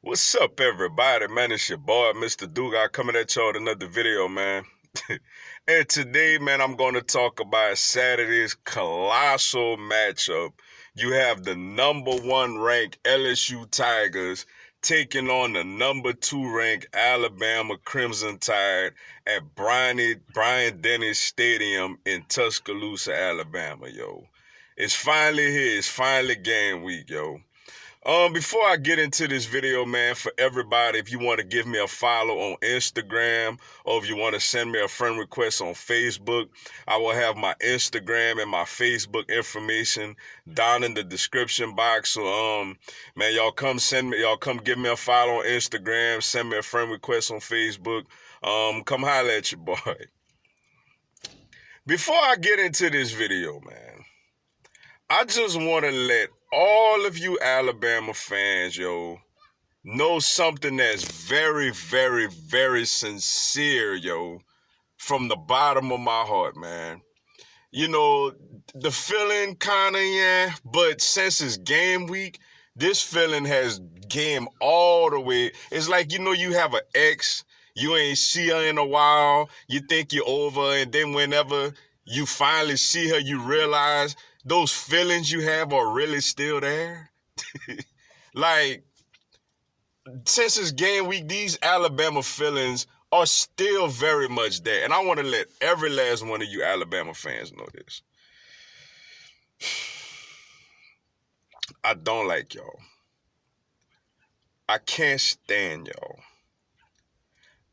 What's up, everybody? Man, it's your boy, Mr. Duga, coming at y'all with another video, man. And today, man, I'm going to talk about Saturday's colossal matchup. You have the number one ranked LSU Tigers taking on the number two ranked Alabama Crimson Tide at Bryant Denny Stadium in Tuscaloosa, Alabama, yo. It's finally here. It's finally game week, yo. Before I get into this video, man, for everybody, if you want to give me a follow on Instagram or if you want to send me a friend request on Facebook, I will have my Instagram and my Facebook information down in the description box. So, man, y'all come give me a follow on Instagram, send me a friend request on Facebook. Come holler at your boy. Before I get into this video, man, I just want to let all of you Alabama fans, yo, know something that's very, very, very sincere, yo, from the bottom of my heart, man. You know, the feeling kind of, yeah, but since it's game week, this feeling has came all the way. It's like, you have an ex, you ain't see her in a while, you think you're over, and then whenever you finally see her, you realize those feelings you have are really still there. Like, since it's game week, these Alabama feelings are still very much there. And I want to let every last one of you Alabama fans know this. I don't like y'all. I can't stand y'all.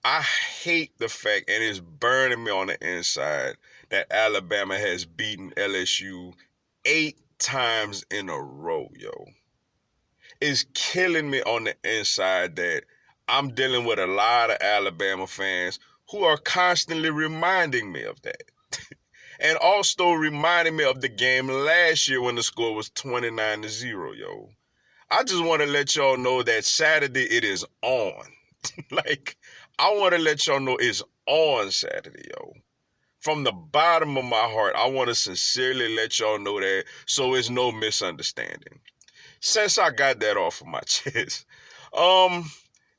I hate the fact, and it's burning me on the inside, that Alabama has beaten LSU 8 times in a row, yo. It's killing me on the inside that I'm dealing with a lot of Alabama fans who are constantly reminding me of that. And also reminding me of the game last year when the score was 29-0, yo. I just want to let y'all know that Saturday it is on. Like, I want to let y'all know it's on Saturday, yo. From the bottom of my heart, I want to sincerely let y'all know that so it's no misunderstanding. Since I got that off of my chest,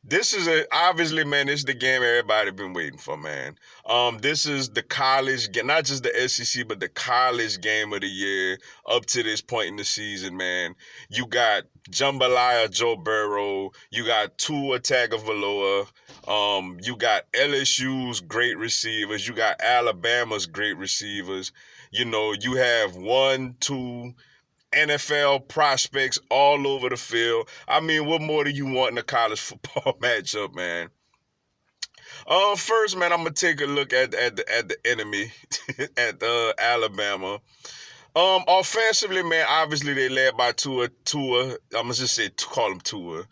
this is obviously, man, this is the game everybody been waiting for, man. This is the college game, not just the SEC, but the college game of the year up to this point in the season, man. You got Jambalaya Joe Burrow, you got Tua Tagovailoa, you got LSU's great receivers, you got Alabama's great receivers. You have 1, 2 NFL prospects all over the field. I mean, what more do you want in a college football matchup, man? First, man, I'm gonna take a look at the enemy at Alabama. Offensively, man, obviously they led by Tua. I'm gonna just say call him Tua.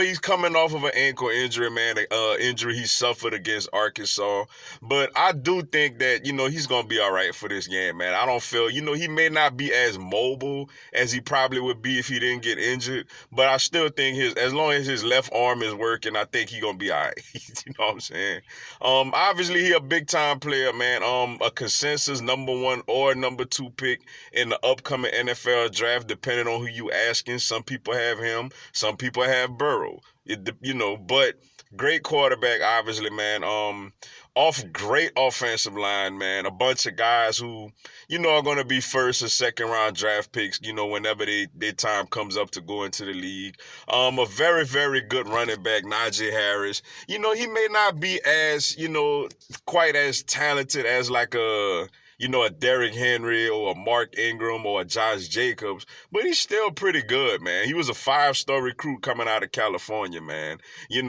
He's coming off of an ankle injury, man. Injury he suffered against Arkansas. But I do think that, he's gonna be all right for this game, man. I don't feel, he may not be as mobile as he probably would be if he didn't get injured. But I still think as long as his left arm is working, I think he's gonna be all right. You know what I'm saying? Obviously he a big time player, man. A consensus number one or number two pick in the upcoming NFL draft, depending on who you asking. Some people have him, some people have Burrow. But great quarterback, obviously, man. Off great offensive line, man. A bunch of guys who, are going to be first or second round draft picks, whenever their time comes up to go into the league. A very, very good running back, Najee Harris. He may not be as, quite as talented as like a Derrick Henry or a Mark Ingram or a Josh Jacobs, but he's still pretty good, man. He was a 5-star recruit coming out of California, man. He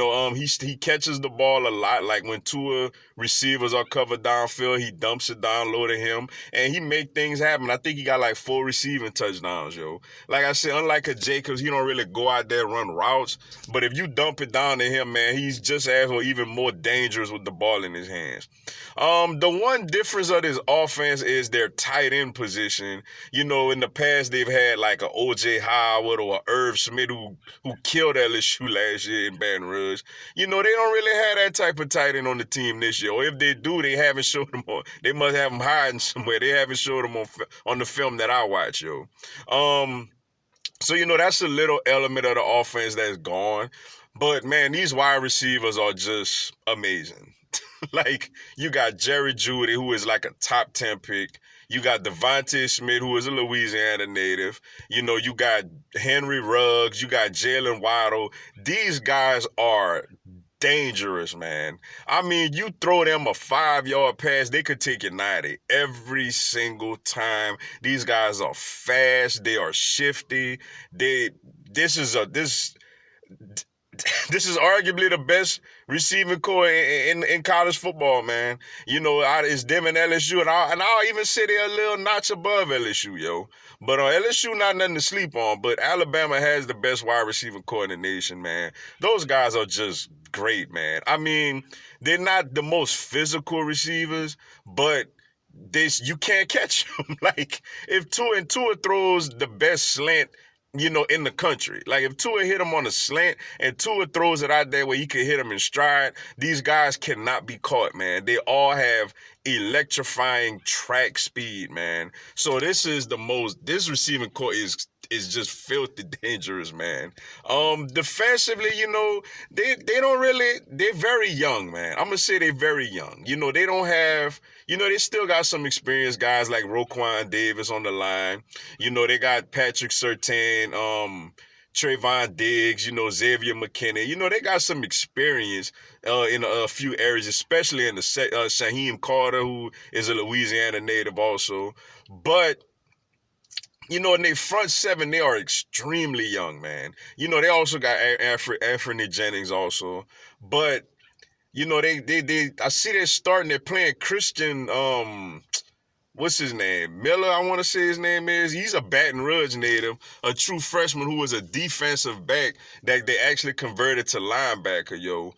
catches the ball a lot. Like when Tua receivers are covered downfield, he dumps it down low to him, and he make things happen. I think he got like 4 receiving touchdowns, yo. Like I said, unlike a Jacobs, he don't really go out there and run routes, but if you dump it down to him, man, he's just as or even more dangerous with the ball in his hands. The one difference of this offense is their tight end position. In the past they've had like a O.J. Howard or a Irv Smith who killed LSU last year in Baton Rouge. They don't really have that type of tight end on the team this year. Or if they do, they haven't showed them on. They must have them hiding somewhere. They haven't showed them on the film that I watch, yo. So, that's a little element of the offense that's gone. But, man, these wide receivers are just amazing. Like, you got Jerry Jeudy, who is like a top 10 pick. You got Devontae Smith, who is a Louisiana native. You got Henry Ruggs. You got Jalen Waddle. These guys are dangerous, man. I mean, you throw them a 5-yard pass, they could take it 90 every single time. These guys are fast. They are shifty. They. This is a this this is arguably the best receiving core in college football, man. It's them and LSU, and I'll even say they're a little notch above LSU, yo. But LSU not nothing to sleep on. But Alabama has the best wide receiving core in the nation, man. Those guys are just great, man. I mean, they're not the most physical receivers, but you can't catch them. Like if Tua throws the best slant in the country. Like if Tua hit him on a slant and Tua throws it out there where he can hit him in stride, these guys cannot be caught, man. They all have electrifying track speed, man. So this receiving core is just filthy dangerous, man. Defensively, they don't really, they're very young, man. I'm gonna say they're very young. They don't have, they still got some experienced guys like Roquan Davis on the line. They got Patrick Surtain, Trayvon Diggs, Xavier McKinney. They got some experience in a few areas, especially in the Shaheem Carter, who is a Louisiana native also. But in their front seven, they are extremely young, man. They also got Anthony Jennings also. But, I see they're playing Christian, what's his name? Miller, I want to say his name is. He's a Baton Rouge native, a true freshman who was a defensive back that they actually converted to linebacker, yo.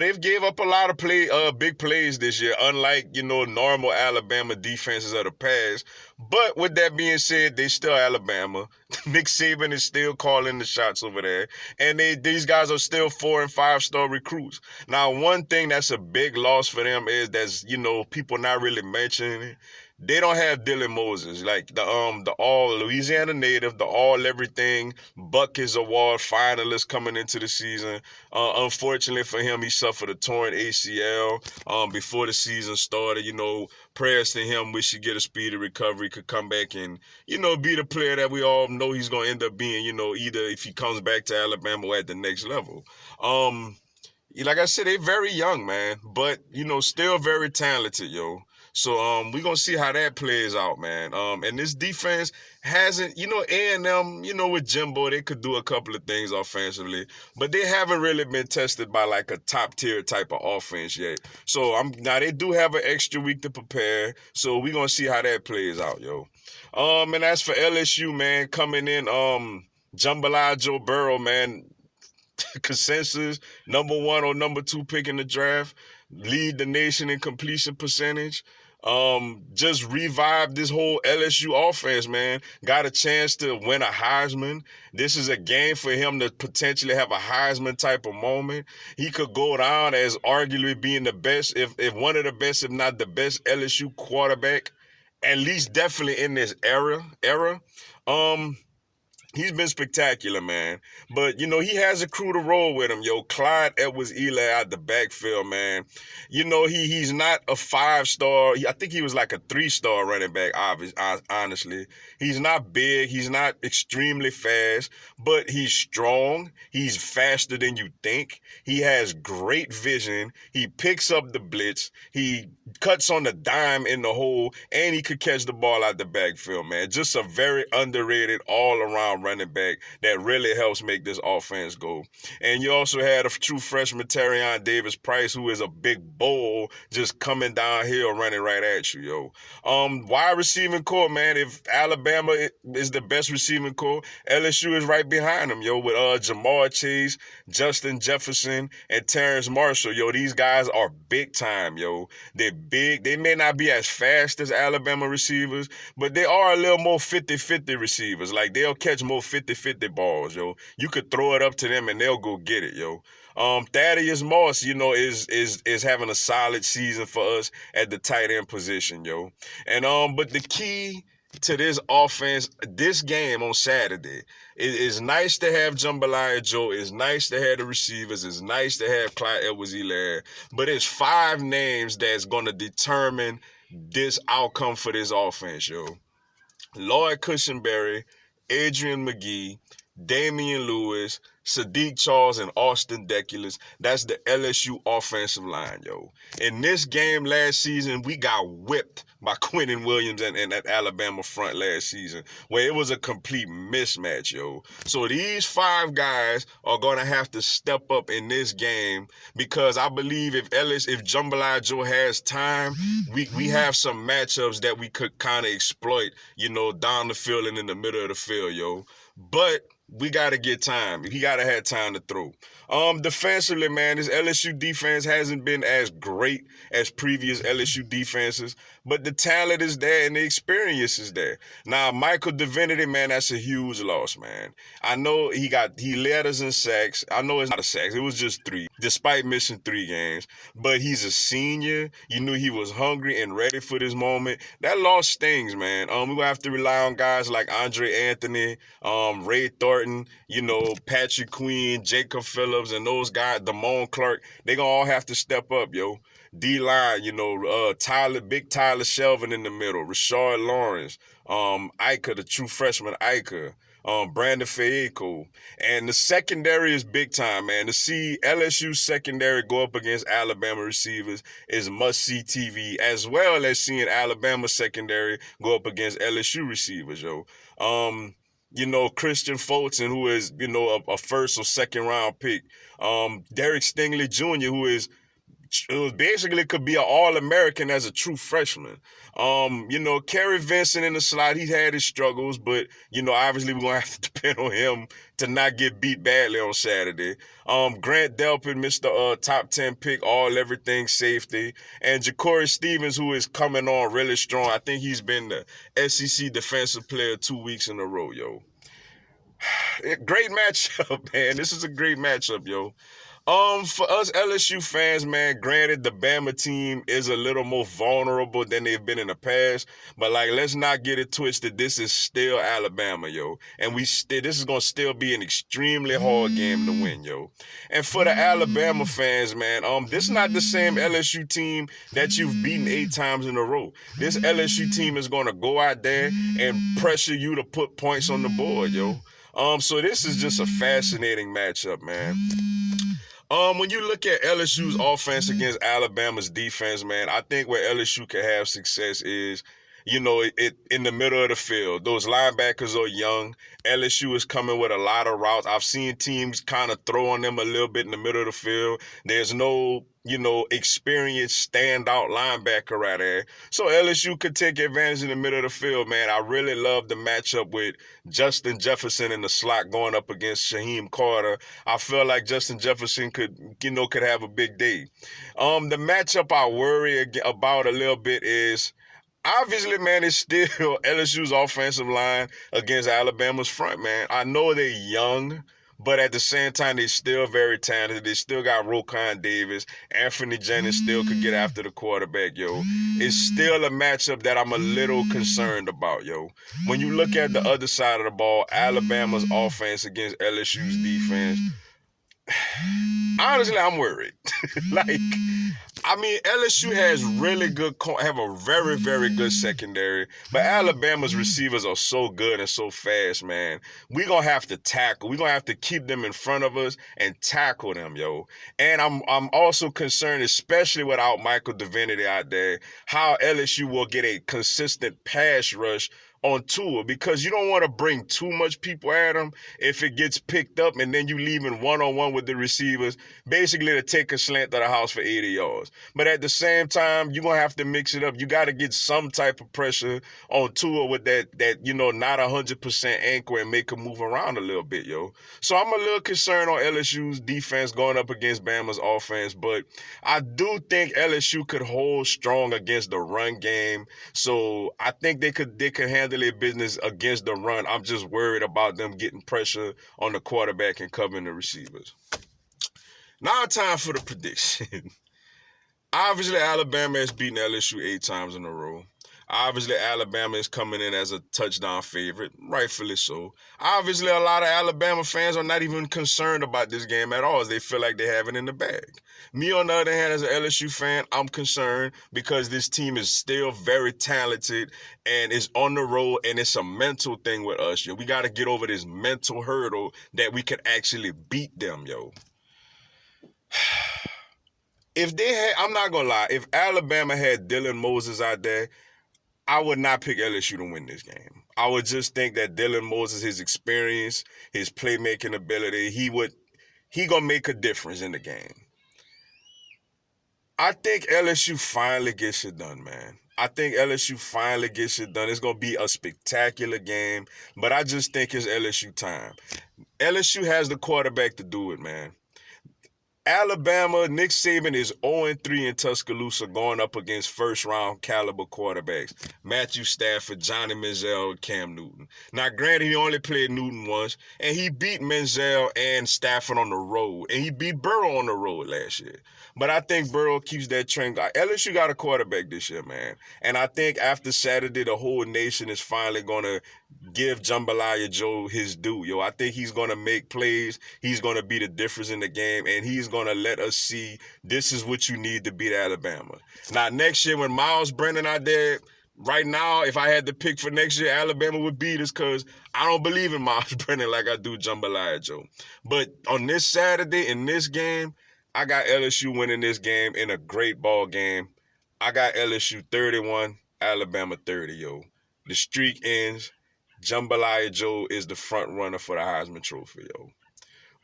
They've gave up a lot of big plays this year, unlike, normal Alabama defenses of the past. But with that being said, they still Alabama. Nick Saban is still calling the shots over there. And these guys are still 4- and 5-star recruits. Now, one thing that's a big loss for them is that's, people not really mentioning it. They don't have Dylan Moses, like the all Louisiana native, the all everything Buckets Award finalist coming into the season. Unfortunately for him, he suffered a torn ACL before the season started. Prayers to him, wish he get a speedy recovery, could come back and be the player that we all know he's gonna end up being. Either if he comes back to Alabama or at the next level. Like I said, they very young, man, but still very talented, yo. So we're gonna see how that plays out, man. And this defense hasn't, A&M, with Jimbo, they could do a couple of things offensively, but they haven't really been tested by like a top tier type of offense yet. So now they do have an extra week to prepare. So we're gonna see how that plays out, yo. And as for LSU, man, coming in, Jambalaya Joe Burrow, man. Consensus #1 or #2 pick in the draft, lead the nation in completion percentage. Just revived this whole LSU offense, man. Got a chance to win a Heisman. This is a game for him to potentially have a Heisman type of moment. He could go down as arguably being the best, if one of the best, if not the best LSU quarterback, at least definitely in this era. He's been spectacular, man. But, he has a crew to roll with him, yo. Clyde Edwards-Helaire out the backfield, man. He's not a 5-star. I think he was like a 3-star running back, honestly. He's not big. He's not extremely fast, but he's strong. He's faster than you think. He has great vision. He picks up the blitz. He cuts on the dime in the hole, and he could catch the ball out the backfield, man. Just a very underrated all-around running back that really helps make this offense go. And you also had a true freshman, Terrion Davis-Price, who is a big bull just coming downhill running right at you, yo. Wide receiving core, man. If Alabama is the best receiving core, LSU is right behind them, yo, with Jamar Chase, Justin Jefferson, and Terrence Marshall, yo. These guys are big time, yo. They're big. They may not be as fast as Alabama receivers, but they are a little more 50-50 receivers. Like, they'll catch more 50-50 balls, yo. You could throw it up to them and they'll go get it, yo. Thaddeus Moss, is having a solid season for us at the tight end position, yo. And but the key to this offense, this game on Saturday. It is nice to have Jambalaya Joe. It's nice to have the receivers. It's nice to have Clyde Edwards-Helaire. But it's 5 names that's going to determine this outcome for this offense, yo. Lloyd Cushenberry, Adrian McGee, Damian Lewis, Sadiq Charles, and Austin Deculus. That's the LSU offensive line, yo. In this game last season, we got whipped by Quentin Williams and that Alabama front last season, where it was a complete mismatch, yo. So these 5 guys are going to have to step up in this game because I believe if Jambalaya Joe has time, we have some matchups that we could kind of exploit, down the field and in the middle of the field, yo. But we got to get time. He got to have time to throw. Defensively, man, this LSU defense hasn't been as great as previous LSU defenses, but the talent is there and the experience is there. Now, Michael Divinity, man, that's a huge loss, man. I know he led us in sacks. I know it's not a sacks. It was just 3, despite missing 3 games. But he's a senior. You knew he was hungry and ready for this moment. That loss stings, man. We're going to have to rely on guys like Andre Anthony, Ray Thornton, Patrick Queen, Jacob Phillips, and those guys, Damone Clark. They going to all have to step up, yo. D-line, Big Tyler Shelvin in the middle, Rashard Lawrence, Ika, the true freshman Ika, Brandon Fayeko. And the secondary is big time, man. To see LSU secondary go up against Alabama receivers is must-see TV, as well as seeing Alabama secondary go up against LSU receivers, yo. Christian Fulton, who is, a first or second round pick. Derek Stingley Jr., who is basically could be an All-American as a true freshman. Kerry Vincent in the slot, he's had his struggles, but, obviously we're going to have to depend on him to not get beat badly on Saturday. Grant Delpit, Mr. Top 10 pick, all-everything safety. And Ja'Cory Stevens, who is coming on really strong. I think he's been the SEC Defensive Player 2 weeks in a row, yo. Great matchup, man. This is a great matchup, yo. For us LSU fans, man, granted the Bama team is a little more vulnerable than they've been in the past, but let's not get it twisted. This is still Alabama, yo, and this is gonna still be an extremely hard game to win, yo. And for the Alabama fans, man, this is not the same LSU team that you've beaten 8 times in a row. This LSU team is gonna go out there and pressure you to put points on the board, yo. So this is just a fascinating matchup, man. When you look at LSU's offense against Alabama's defense, man, I think where LSU can have success is, it in the middle of the field. Those linebackers are young. LSU is coming with a lot of routes. I've seen teams kind of throw on them a little bit in the middle of the field. There's no, experienced standout linebacker right there. So LSU could take advantage in the middle of the field, man. I really love the matchup with Justin Jefferson in the slot going up against Shaheem Carter. I feel like Justin Jefferson could have a big day. The matchup I worry about a little bit is, obviously, man, it's still LSU's offensive line against Alabama's front, man. I know they're young, but at the same time, they're still very talented. They still got Roquan Davis. Anthony Jennings still could get after the quarterback, yo. It's still a matchup that I'm a little concerned about, yo. When you look at the other side of the ball, Alabama's offense against LSU's defense, honestly, I'm worried. LSU has have a very, very good secondary, but Alabama's receivers are so good and so fast, man. We're going to have to tackle. We're going to have to keep them in front of us and tackle them, yo. And I'm also concerned, especially without Michael Divinity out there, how LSU will get a consistent pass rush on Tua, because you don't want to bring too much people at him if it gets picked up and then you leaving one-on-one with the receivers, basically to take a slant to the house for 80 yards. But at the same time, you're going to have to mix it up. You got to get some type of pressure on Tua with that not 100% anchor and make him move around a little bit, yo. So I'm a little concerned on LSU's defense going up against Bama's offense, but I do think LSU could hold strong against the run game. So I think they could handle their business against the run. I'm just worried about them getting pressure on the quarterback and covering the receivers. Now time for the prediction. Obviously, Alabama has beaten LSU 8 times in a row. Obviously, Alabama is coming in as a touchdown favorite, rightfully so. Obviously, a lot of Alabama fans are not even concerned about this game at all, as they feel like they have it in the bag. Me, on the other hand, as an LSU fan, I'm concerned because this team is still very talented and is on the road, and it's a mental thing with us, yo. We got to get over this mental hurdle that we could actually beat them, yo. If they had, I'm not gonna lie, if Alabama had Dylan Moses out there, I would not pick LSU to win this game. I would just think that Dylan Moses, his experience, his playmaking ability, he gonna make a difference in the game. I think LSU finally gets it done, man. I think LSU finally gets it done. It's gonna be a spectacular game, but I just think it's LSU time. LSU has the quarterback to do it, man. Alabama, Nick Saban is 0-3 in Tuscaloosa going up against first-round caliber quarterbacks. Matthew Stafford, Johnny Manziel, Cam Newton. Now, granted, he only played Newton once, and he beat Manziel and Stafford on the road, and he beat Burrow on the road last year. But I think Burrow keeps that trend going. LSU got a quarterback this year, man. And I think after Saturday, the whole nation is finally going to give Jambalaya Joe his due. Yo, I think he's going to make plays. He's going to be the difference in the game, and he's going to let us see this is what you need to beat Alabama. Now, next year when Miles Brennan out there, right now, if I had to pick for next year, Alabama would beat us because I don't believe in Miles Brennan like I do Jambalaya Joe. But on this Saturday, in this game, I got LSU winning this game in a great ball game. I got LSU 31, Alabama 30, yo. The streak ends. Jambalaya Joe is the front runner for the Heisman Trophy, yo.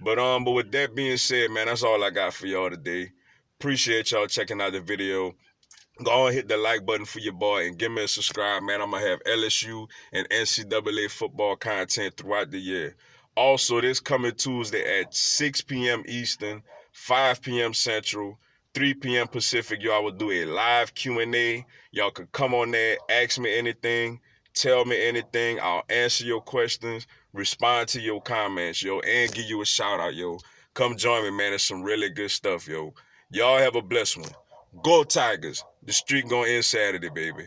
But with that being said, man, that's all I got for y'all today. Appreciate y'all checking out the video. Go and hit the like button for your boy and give me a subscribe, man. I'm going to have LSU and NCAA football content throughout the year. Also, this coming Tuesday at 6 p.m. Eastern, 5 p.m. Central, 3 p.m. Pacific, y'all will do a live Q&A. Y'all can come on there, ask me anything, tell me anything. I'll answer your questions, respond to your comments, yo, and give you a shout out, yo. Come join me, man. It's some really good stuff, yo. Y'all have a blessed one. Go Tigers. The streak gonna end Saturday, baby.